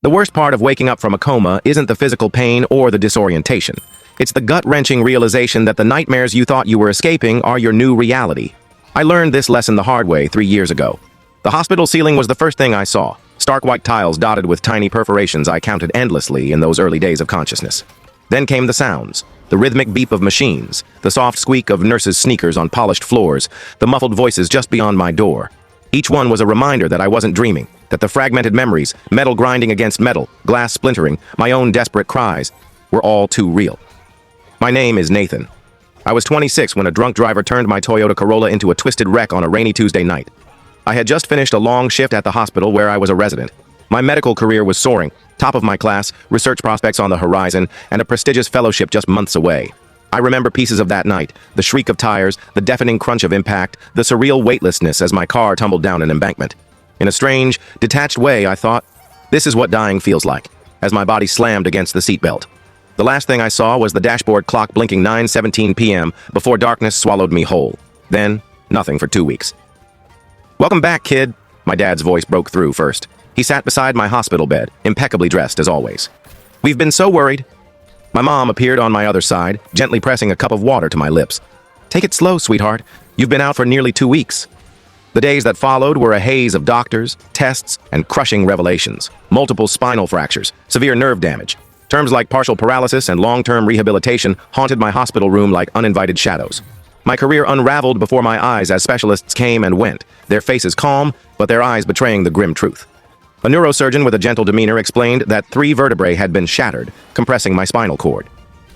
The worst part of waking up from a coma isn't the physical pain or the disorientation. It's the gut-wrenching realization that the nightmares you thought you were escaping are your new reality. I learned this lesson the hard way 3 years ago. The hospital ceiling was the first thing I saw. Stark white tiles dotted with tiny perforations I counted endlessly in those early days of consciousness. Then came the sounds. The rhythmic beep of machines, the soft squeak of nurses' sneakers on polished floors, the muffled voices just beyond my door. Each one was a reminder that I wasn't dreaming, that the fragmented memories, metal grinding against metal, glass splintering, my own desperate cries, were all too real. My name is Nathan. I was 26 when a drunk driver turned my Toyota Corolla into a twisted wreck on a rainy Tuesday night. I had just finished a long shift at the hospital where I was a resident. My medical career was soaring, top of my class, research prospects on the horizon, and a prestigious fellowship just months away. I remember pieces of that night, the shriek of tires, the deafening crunch of impact, the surreal weightlessness as my car tumbled down an embankment. In a strange, detached way, I thought, this is what dying feels like, as my body slammed against the seatbelt. The last thing I saw was the dashboard clock blinking 9:17 p.m. before darkness swallowed me whole. Then, nothing for 2 weeks. "Welcome back, kid," my dad's voice broke through first. He sat beside my hospital bed, impeccably dressed as always. "We've been so worried." My mom appeared on my other side, gently pressing a cup of water to my lips. "Take it slow, sweetheart. You've been out for nearly 2 weeks." The days that followed were a haze of doctors, tests, and crushing revelations. Multiple spinal fractures, severe nerve damage. Terms like partial paralysis and long-term rehabilitation haunted my hospital room like uninvited shadows. My career unraveled before my eyes as specialists came and went, their faces calm, but their eyes betraying the grim truth. A neurosurgeon with a gentle demeanor explained that 3 vertebrae had been shattered, compressing my spinal cord.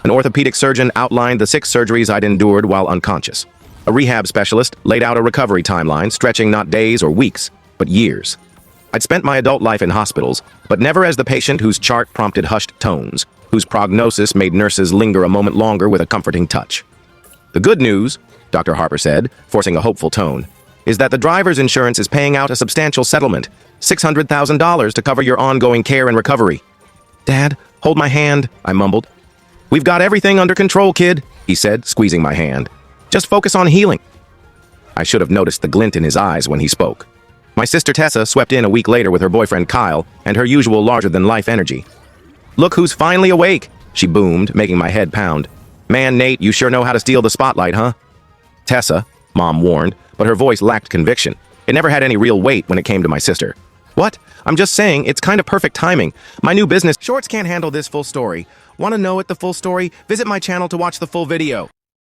An orthopedic surgeon outlined the 6 surgeries I'd endured while unconscious. A rehab specialist laid out a recovery timeline stretching not days or weeks, but years. I'd spent my adult life in hospitals, but never as the patient whose chart prompted hushed tones, whose prognosis made nurses linger a moment longer with a comforting touch. "The good news," Dr. Harper said, forcing a hopeful tone, "is that the driver's insurance is paying out a substantial settlement, $600,000 to cover your ongoing care and recovery." "Dad, hold my hand," I mumbled. "We've got everything under control, kid," he said, squeezing my hand. "Just focus on healing." I should have noticed the glint in his eyes when he spoke. My sister Tessa swept in a week later with her boyfriend Kyle and her usual larger-than-life energy. "Look who's finally awake," she boomed, making my head pound. "Man, Nate, you sure know how to steal the spotlight, huh?" "Tessa," Mom warned, but her voice lacked conviction. It never had any real weight when it came to my sister. "What? I'm just saying, it's kind of perfect timing. My new business shorts can't handle this full story. Want to know it the full story? Visit my channel to watch the full video."